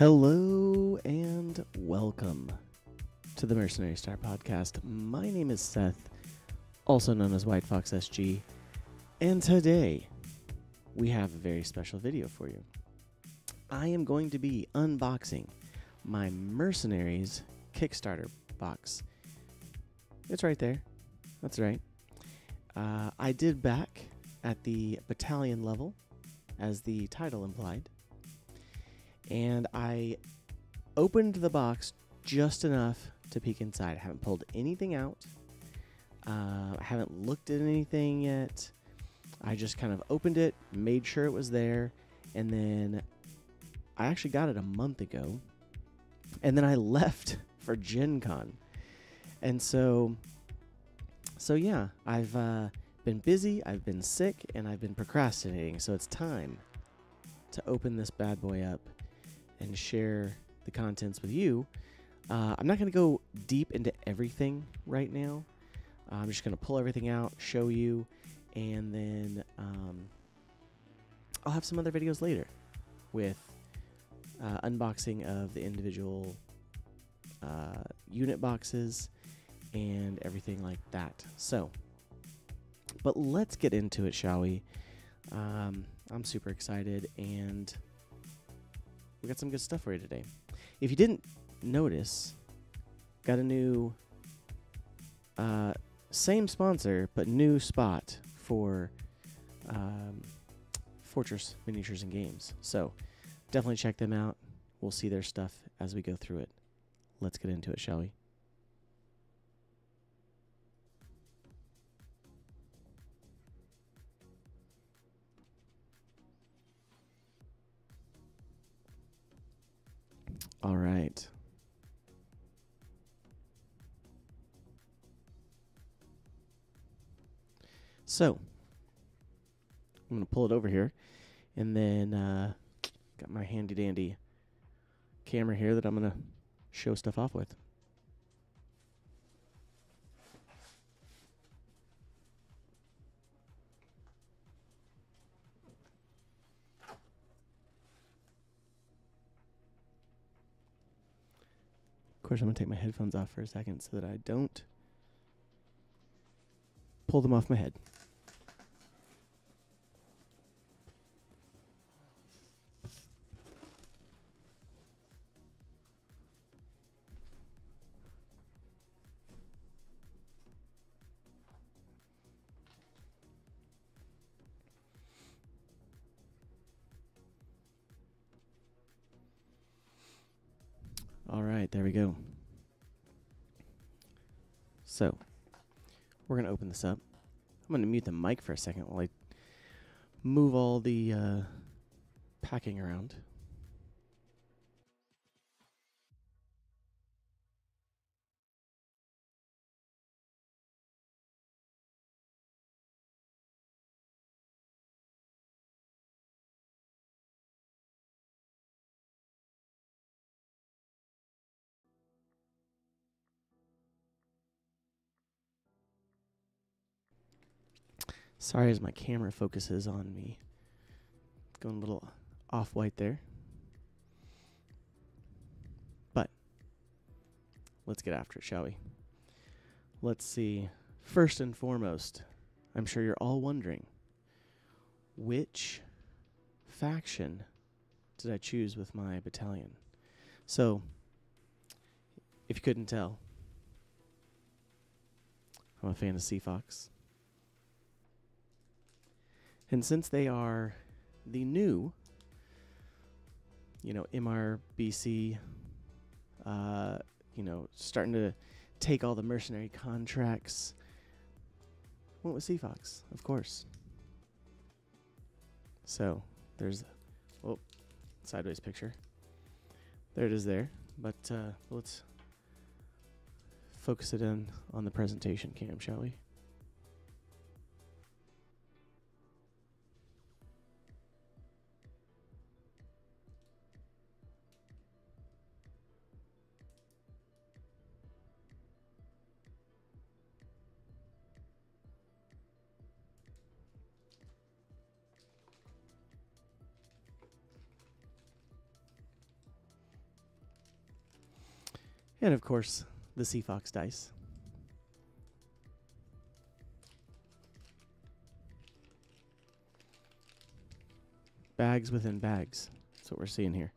Hello and welcome to the Mercenary Star Podcast. My name is Seth, also known as White Fox SG, and today we have a very special video for you. I am going to be unboxing my Mercenaries Kickstarter box. It's right there. That's right. I did back at the battalion level, as the title implied. And I opened the box just enough to peek inside. I haven't pulled anything out. I haven't looked at anything yet. I just kind of opened it, made sure it was there, and then I actually got it a month ago. And then I left for Gen Con. And so yeah, I've been busy, I've been sick, and I've been procrastinating. So it's time to open this bad boy up and share the contents with you. I'm not going to go deep into everything right now. I'm just going to pull everything out, show you, and then I'll have some other videos later with unboxing of the individual unit boxes and everything like that. So, but let's get into it, shall we? I'm super excited, and we got some good stuff for you today. If you didn't notice, got a new, same sponsor, but new spot for Fortress Miniatures and Games. So definitely check them out. We'll see their stuff as we go through it. Let's get into it, shall we? All right. So, I'm going to pull it over here, and then got my handy dandy camera here that I'm going to show stuff off with. Of course, I'm going to take my headphones off for a second so that I don't pull them off my head. All right, there we go. So, we're going to open this up. I'm going to mute the mic for a second while I move all the packing around. Sorry as my camera focuses on me. Going a little off-white there. But let's get after it, shall we? Let's see. First and foremost, I'm sure you're all wondering, which faction did I choose with my battalion? So, if you couldn't tell, I'm a fan of Seafox. And since they are the new, MRBC, starting to take all the mercenary contracts, went with Seafox, of course. So, there's, sideways picture. There it is there. But let's focus it in on the presentation cam, shall we? And of course, the Sea Fox dice. Bags within bags. That's what we're seeing here.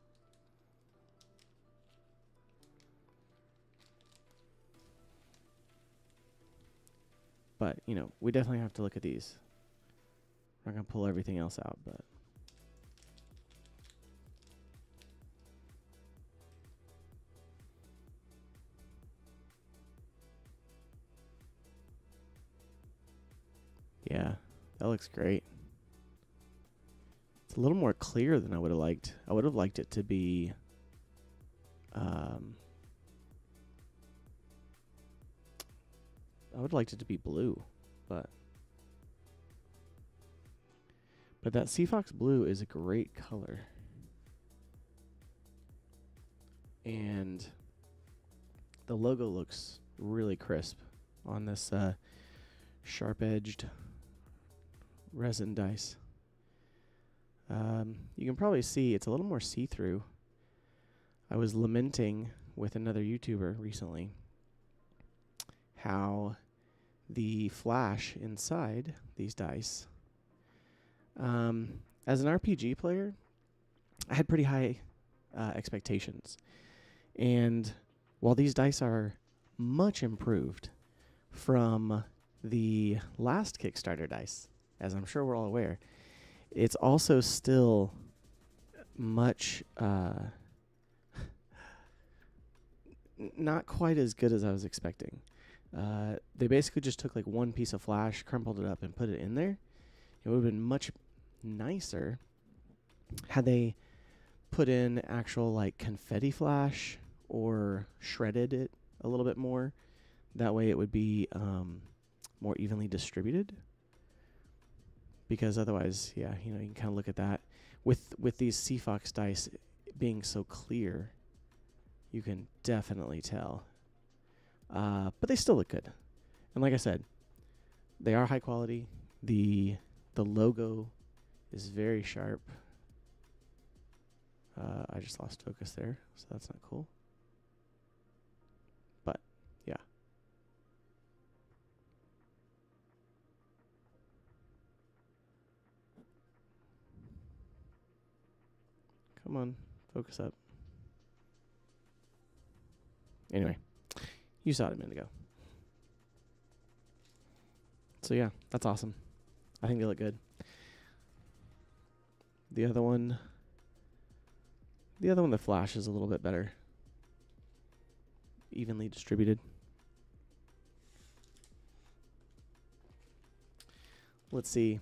But, you know, we definitely have to look at these. I'm not going to pull everything else out, but... yeah, that looks great. It's a little more clear than I would have liked. I would have liked it to be... I would have liked it to be blue, but that Sea Fox blue is a great color. And the logo looks really crisp on this sharp-edged resin dice. You can probably see it's a little more see-through. I was lamenting with another YouTuber recently how the flash inside these dice, as an RPG player, I had pretty high expectations. And while these dice are much improved from the last Kickstarter dice, as I'm sure we're all aware, it's also still much not quite as good as I was expecting. They basically just took like one piece of flash, crumpled it up, and put it in there. It would have been much nicer had they put in actual like confetti flash or shredded it a little bit more. That way it would be more evenly distributed. Because otherwise, yeah, you know, you can kind of look at that. With these Sea Fox dice being so clear, you can definitely tell. But they still look good. And like I said, they are high quality. The logo is very sharp. I just lost focus there, so that's not cool. But, yeah. Come on, focus up. Anyway, you saw it a minute ago. So yeah, that's awesome. I think they look good. The other one, the flash is a little bit better. Evenly distributed. Let's see.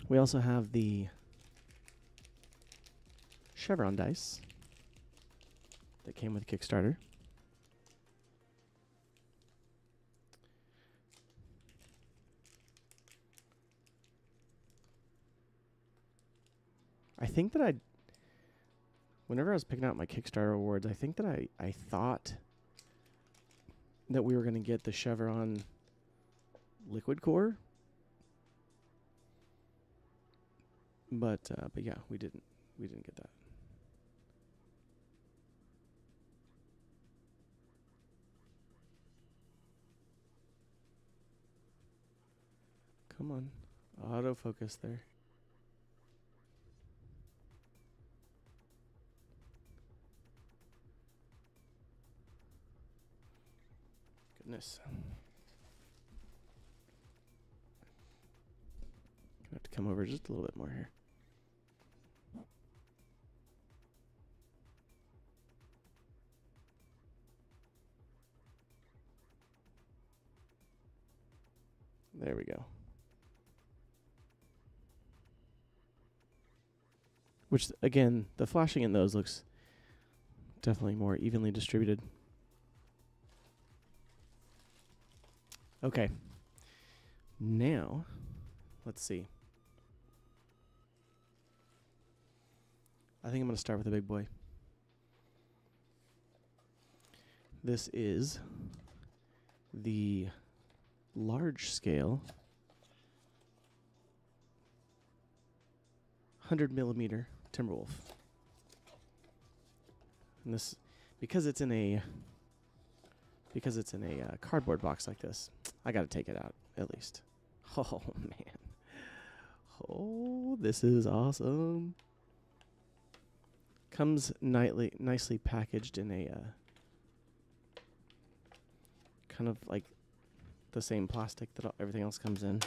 We also have the Chevron dice that came with Kickstarter. I think that whenever I was picking out my Kickstarter awards, I think that I thought that we were going to get the Chevron Liquid Core. But yeah, we didn't get that. Come on. Autofocus there. Goodness. Gonna have to come over just a little bit more here. There we go. Which, again, the flashing in those looks definitely more evenly distributed. Okay. Now, let's see. I think I'm going to start with the big boy. This is the large scale 100 millimeter Timberwolf. And this because it's in a cardboard box like this, I got to take it out at least. Oh man. Oh, this is awesome. Comes nicely packaged in a kind of like the same plastic that everything else comes in.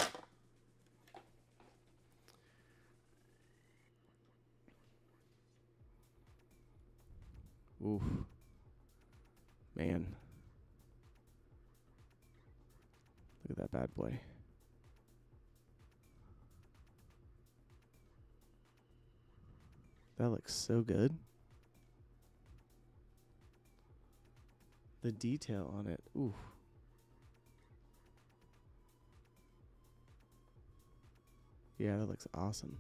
Oof. Man. Look at that bad boy. That looks so good. The detail on it. Ooh. Yeah, that looks awesome.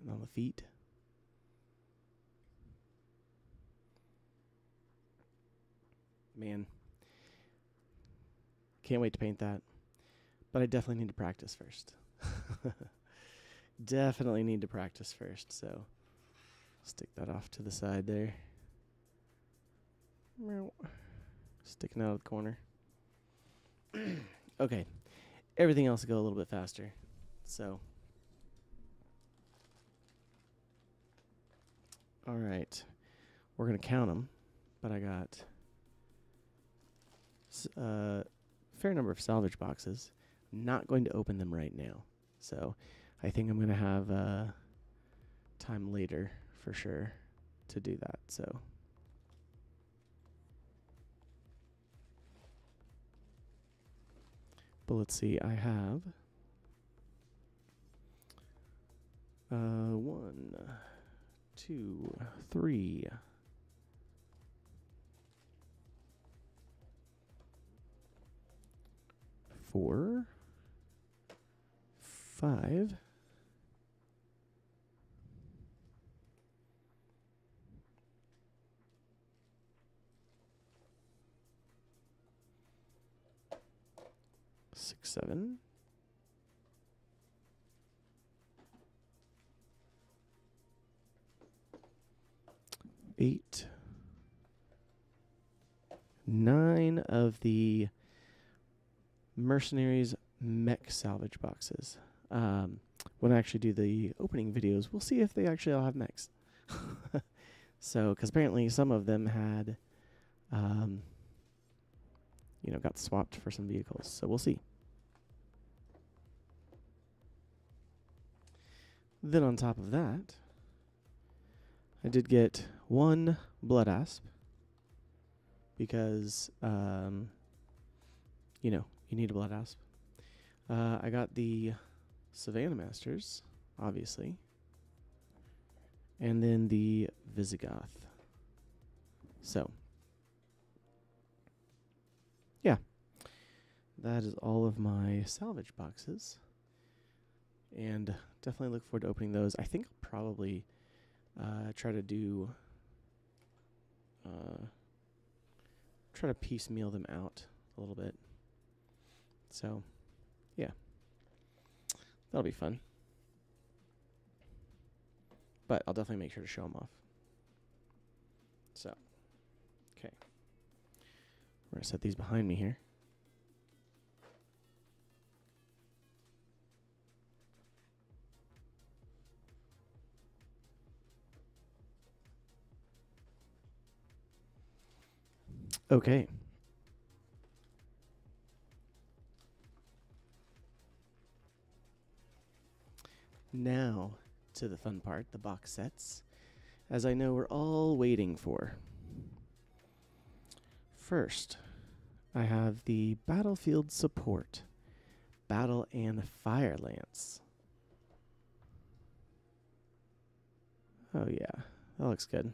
And on the feet. Man. Can't wait to paint that. But I definitely need to practice first. Definitely need to practice first, so stick that off to the side there. Sticking out of the corner. Okay. Everything else will go a little bit faster. So. All right. We're going to count them, but I got a fair number of salvage boxes. Not going to open them right now. So I think I'm going to have time later for sure to do that. So. But let's see, I have 1, 2, 3, 4, 5, 6, 7, 8, 9 of the Mercenaries mech salvage boxes. When I actually do the opening videos, we'll see if they actually all have mechs. So, because apparently some of them had, got swapped for some vehicles. So we'll see. Then on top of that, I did get 1 Blood Asp because, you need a Blood Asp. I got the Savannah Masters, obviously, and then the Visigoth. So, yeah, that is all of my salvage boxes, and definitely look forward to opening those. I think I'll probably try to piecemeal them out a little bit. So, yeah, that'll be fun. But I'll definitely make sure to show them off. So, okay. We're going to set these behind me here. Okay. Now to the fun part, the box sets, as I know we're all waiting for. First, I have the Battlefield Support Battle and Fire Lance. Oh yeah, that looks good.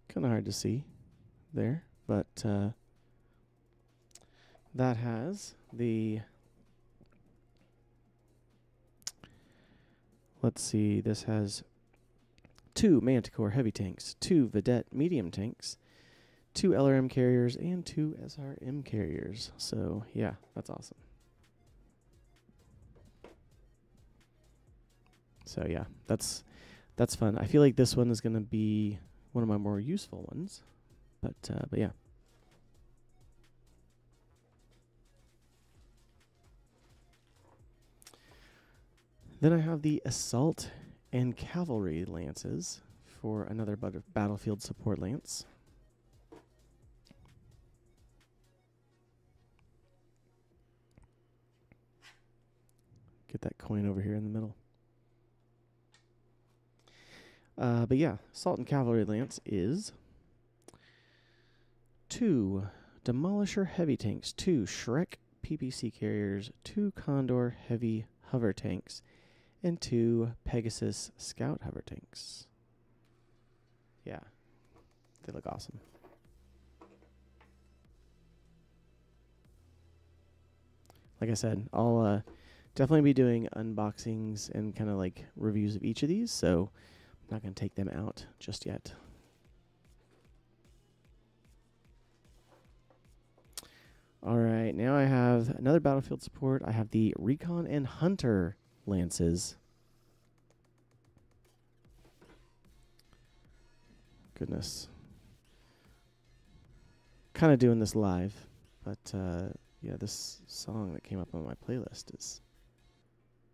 Kind of hard to see there, but that has the, let's see, this has 2 Manticore heavy tanks, 2 Vedette medium tanks, 2 LRM carriers, and 2 SRM carriers. So yeah, that's awesome. So yeah, that's fun. I feel like this one is going to be one of my more useful ones. But yeah. Then I have the Assault and Cavalry Lances for another battlefield support lance. Get that coin over here in the middle. But yeah, Assault and Cavalry Lance is 2 Demolisher Heavy Tanks, 2 Shrek PPC Carriers, 2 Condor Heavy Hover Tanks, and 2 Pegasus Scout Hover Tanks. Yeah, they look awesome. Like I said, I'll definitely be doing unboxings and kind of like reviews of each of these, so I'm not going to take them out just yet. All right, now I have another battlefield support. I have the Recon and Hunter Lances. Goodness. Kind of doing this live, but yeah, this song that came up on my playlist is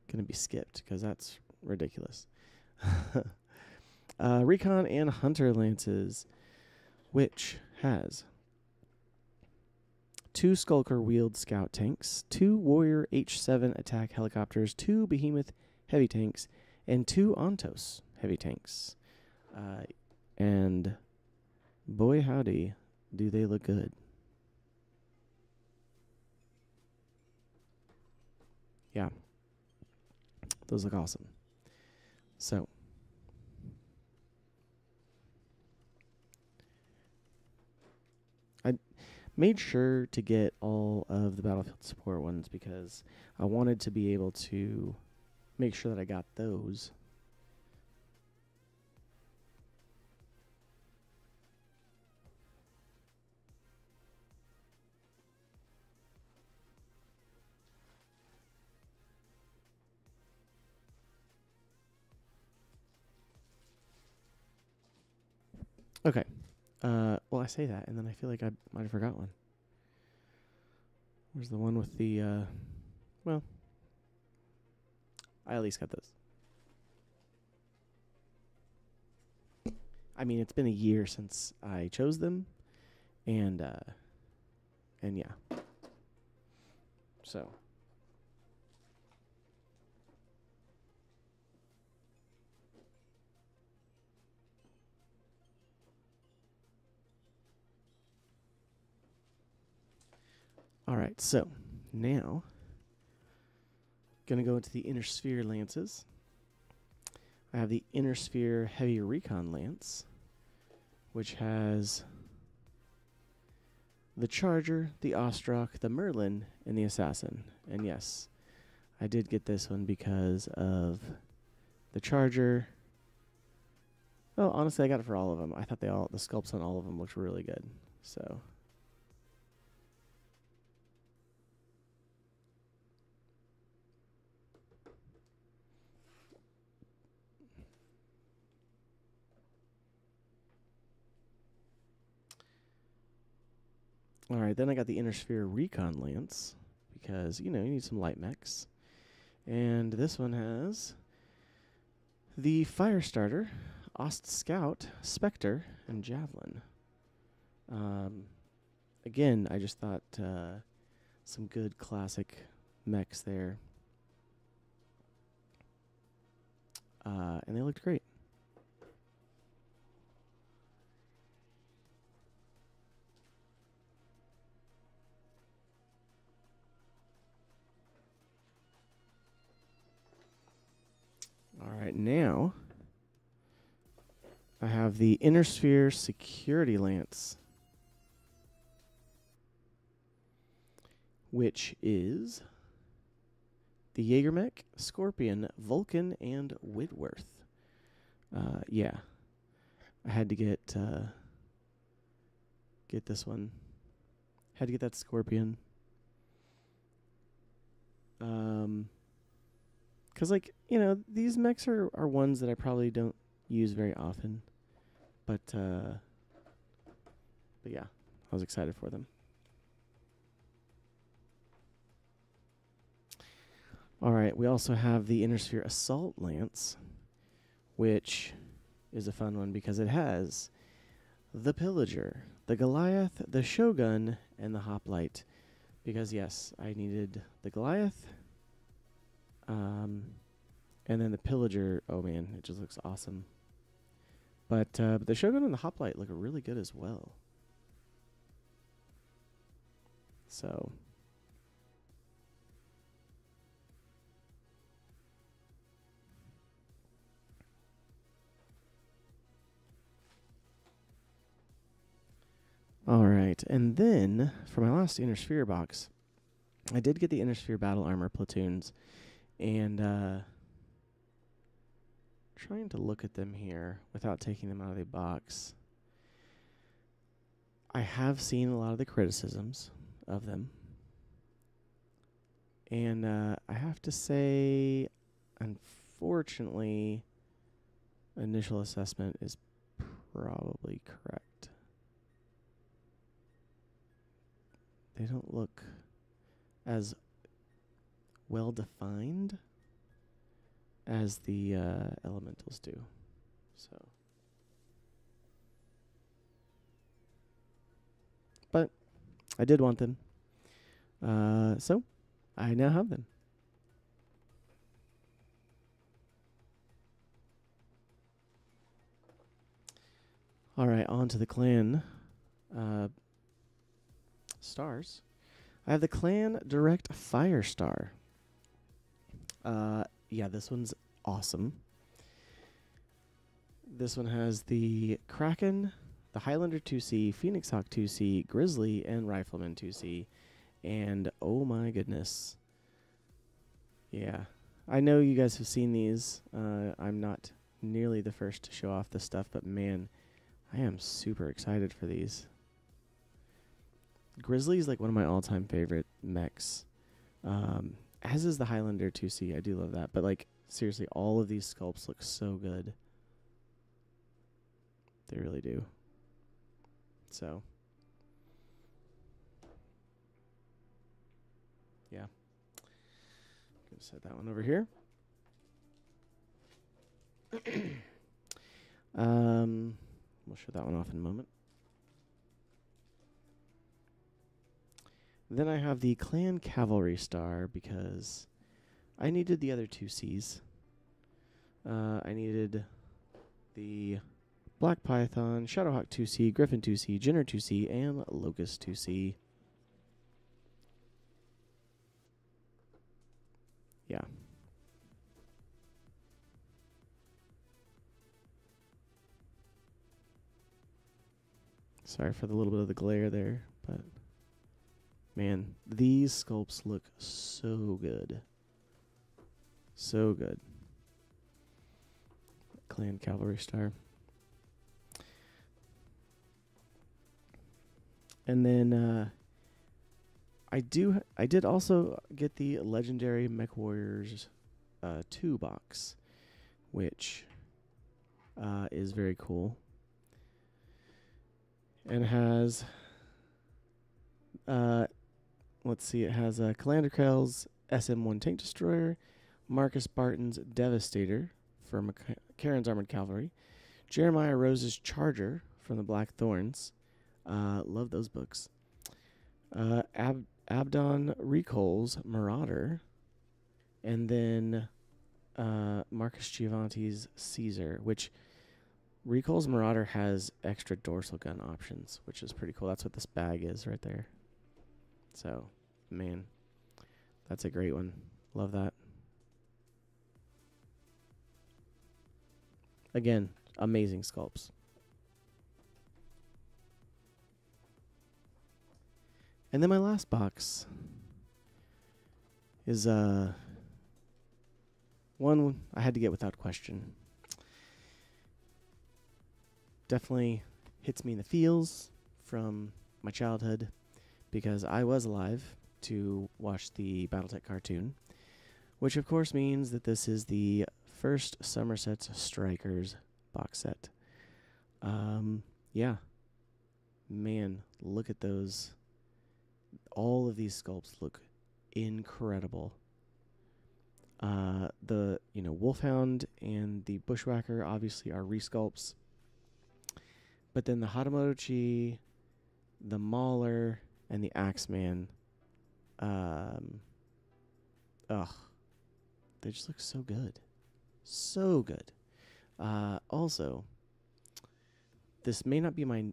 going to be skipped because that's ridiculous. Recon and Hunter Lances, which has 2 Skulker wheeled scout tanks, 2 Warrior H7 attack helicopters, 2 Behemoth heavy tanks, and 2 Ontos heavy tanks. And boy howdy, do they look good. Yeah. Those look awesome. So I made sure to get all of the battlefield support ones because I wanted to be able to make sure that I got those. Okay. Well, I say that, and then I feel like I might have forgot one. Where's the one with the, well, I at least got this. I mean, it's been a year since I chose them, and yeah. So. All right, so now gonna go into the Inner Sphere lances. I have the Inner Sphere Heavy Recon Lance, which has the Charger, the Ostrak, the Merlin, and the Assassin. And yes, I did get this one because of the Charger. Well, honestly, I got it for all of them. I thought the sculpts on all of them looked really good. So. All right, then I got the Inner Sphere Recon Lance because, you need some light mechs. And this one has the Firestarter, Ost Scout, Spectre, and Javelin. Again, I just thought some good classic mechs there. And they looked great. All right, now I have the Inner Sphere Security Lance, which is the Jaegermech, Scorpion, Vulcan, and Whitworth. Yeah, I had to get this one. Had to get that Scorpion. Because, like, these mechs are ones that I probably don't use very often. But yeah, I was excited for them. All right, we also have the Inner Sphere Assault Lance, which is a fun one because it has the Pillager, the Goliath, the Shogun, and the Hoplite. Because, yes, I needed the Goliath. And then the Pillager, oh man, it just looks awesome. But the Shogun and the Hoplite look really good as well. So. All right, and then for my last Inner Sphere box, I did get the Inner Sphere Battle Armor platoons, and trying to look at them here without taking them out of the box. I have seen a lot of the criticisms of them, and I have to say, unfortunately, initial assessment is probably correct. They don't look as well defined as the elementals do. So, but I did want them. So I now have them. All right, on to the clan stars. I have the Clan Direct Firestar. Yeah, this one's awesome. This one has the Kraken, the Highlander 2C, Phoenix Hawk 2C, Grizzly, and Rifleman 2C. And oh my goodness. Yeah. I know you guys have seen these. I'm not nearly the first to show off this stuff, but man, I am super excited for these. Grizzly is like one of my all-time favorite mechs. As is the Highlander 2C. I do love that. But like, seriously, all of these sculpts look so good. They really do. So, yeah. Gonna set that one over here. We'll show that one off in a moment. Then I have the Clan Cavalry Star because I needed the other 2Cs. I needed the Black Python, Shadowhawk 2C, Griffin 2C, Jinner 2C, and Locust 2C. Yeah. Sorry for the little bit of the glare there, but man, these sculpts look so good. So good. Clan Cavalry Star. And then I did also get the Legendary Mech Warriors 2 box, which is very cool. And has let's see, it has Commander Krell's SM-1 Tank Destroyer, Marcus Barton's Devastator from Karen's Armored Cavalry, Jeremiah Rose's Charger from the Black Thorns. Love those books. Abdon Recole's Marauder, and then Marcus Giovanti's Caesar, which Recole's Marauder has extra dorsal gun options, which is pretty cool. That's what this bag is right there. So, man, that's a great one. Love that. Again, amazing sculpts. And then my last box is one I had to get without question. Definitely hits me in the feels from my childhood because I was alive to watch the Battletech cartoon, which of course means that this is the first Somerset Strikers box set. Yeah. Man, look at those. All of these sculpts look incredible. The Wolfhound and the Bushwhacker obviously are resculpts. But then the Hatamotochi, the Mauler, and the Axeman, they just look so good. So good. Also, this may not be my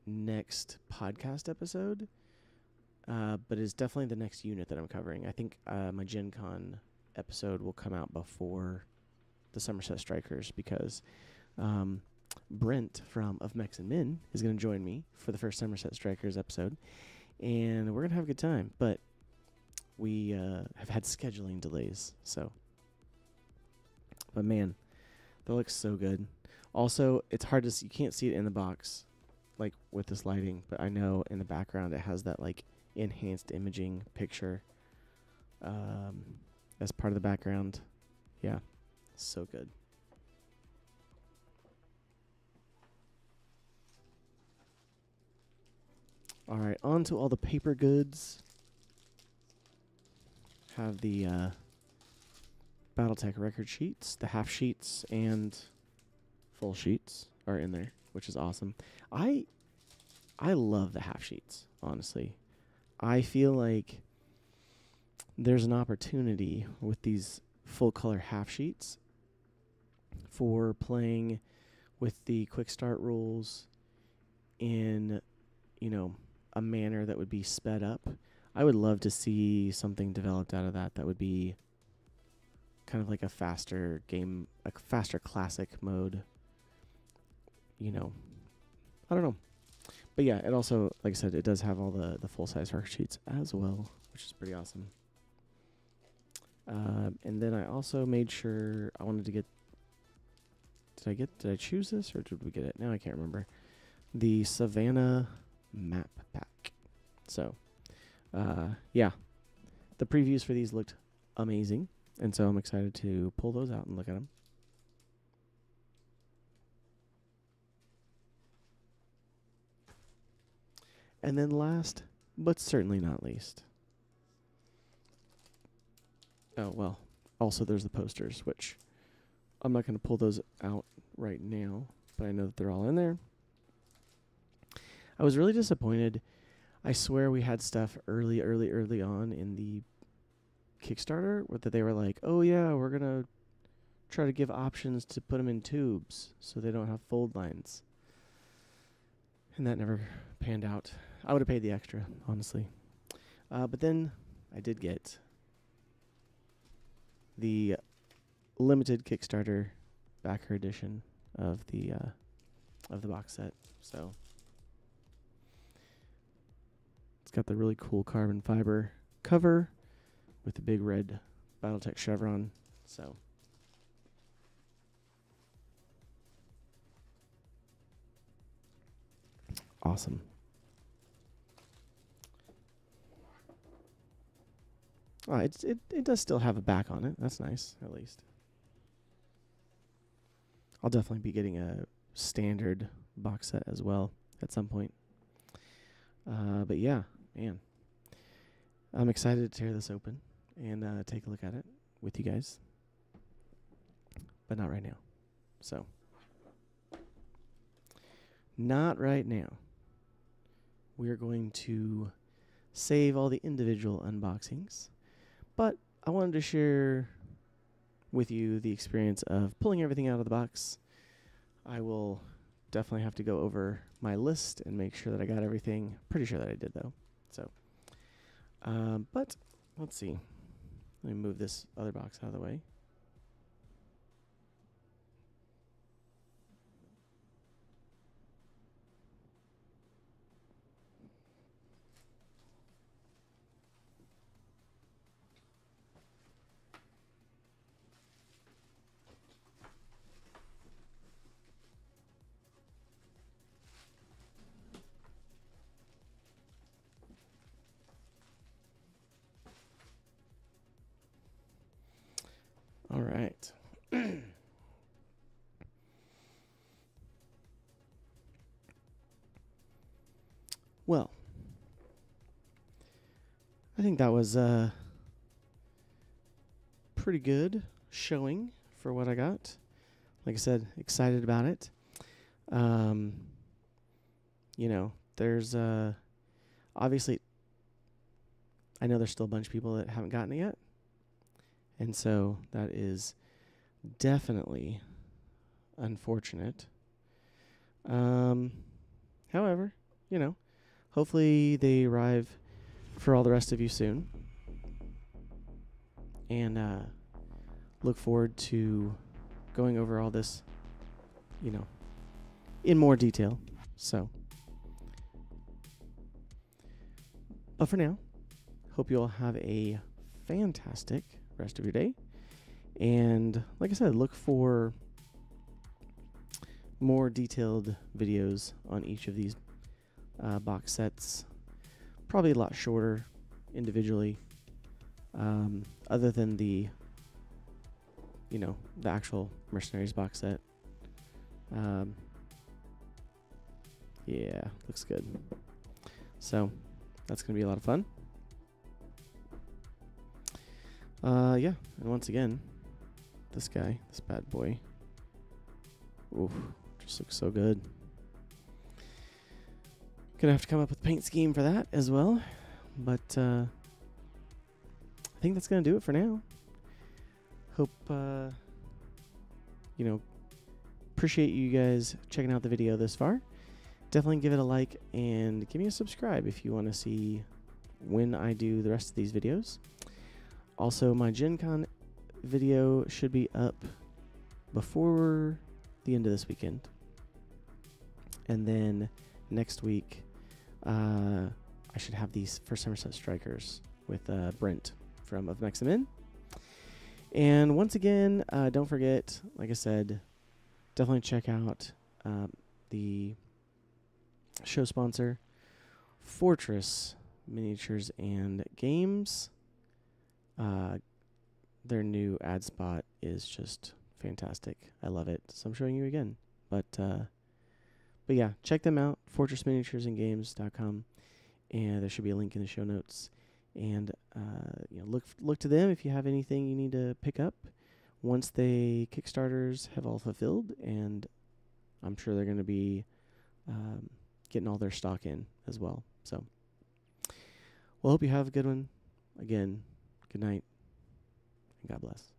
next podcast episode, but it's definitely the next unit that I'm covering. I think my Gen Con episode will come out before the Somerset Strikers because Brent from Of Mechs and Men is going to join me for the first Somerset Strikers episode, and we're going to have a good time, but we have had scheduling delays, so. But man, that looks so good. Also, it's hard to see. You can't see it in the box, like, with this lighting, but I know in the background it has that, like, enhanced imaging picture as part of the background. Yeah, so good. All right, on to all the paper goods. Have the Battletech record sheets, the half sheets, and full sheets are in there, which is awesome. I love the half sheets, honestly. I feel like there's an opportunity with these full color half sheets for playing with the quick start rules in, a manner that would be sped up. I would love to see something developed out of that would be kind of like a faster game, a faster classic mode. I don't know. But yeah, it also, like I said, it does have all the full-size record sheets as well, which is pretty awesome. And then I also made sure I wanted to get... Did I choose this, or did we get it? Now I can't remember. The Savannah map pack. So, yeah. The previews for these looked amazing, and so I'm excited to pull those out and look at them. And then last, but certainly not least. Oh, well, also there's the posters, which I'm not going to pull those out right now, but I know that they're all in there. I was really disappointed. I swear we had stuff early on in the Kickstarter that they were like, oh yeah, we're going to try to give options to put them in tubes so they don't have fold lines. And that never panned out. I would have paid the extra, honestly. But then I did get the limited Kickstarter backer edition of the box set. So it's got the really cool carbon fiber cover with the big red Battletech chevron. So awesome. Oh, it does still have a back on it. That's nice, at least. I'll definitely be getting a standard box set as well at some point. But yeah, man. I'm excited to tear this open and take a look at it with you guys. But not right now. So, not right now. We are going to save all the individual unboxings. But I wanted to share with you the experience of pulling everything out of the box. I will definitely have to go over my list and make sure that I got everything. Pretty sure that I did, though. So, but let's see. Let me move this other box out of the way. Well, I think that was pretty good showing for what I got. Like I said, excited about it. You know, there's obviously, I know there's still a bunch of people that haven't gotten it yet. And so that is definitely unfortunate. However, you know, hopefully they arrive for all the rest of you soon. And look forward to going over all this, you know, in more detail. So, but for now, hope you all have a fantastic rest of your day. And like I said, look for more detailed videos on each of these box sets. Probably a lot shorter individually, other than the, you know, the actual Mercenaries box set. Yeah, looks good. So that's going to be a lot of fun. Yeah, and once again, this guy, this bad boy, oof, just looks so good. Gonna have to come up with a paint scheme for that as well, but I think that's gonna do it for now. Hope you know, appreciate you guys checking out the video this far. Definitely give it a like and give me a subscribe if you want to see when I do the rest of these videos. Also, my Gen Con video should be up before the end of this weekend. And then next week, I should have these for Somerset Strikers with Brent from Of Mechs Men. And once again, don't forget, like I said, definitely check out the show sponsor, Fortress Miniatures and Games. Their new ad spot is just fantastic. I love it. So I'm showing you again. But yeah, check them out, fortressminiaturesandgames.com, and there should be a link in the show notes. And you know, look to them if you have anything you need to pick up once they Kickstarters have all fulfilled, and I'm sure they're going to be getting all their stock in as well. So, well, hope you have a good one. Again, good night, and God bless.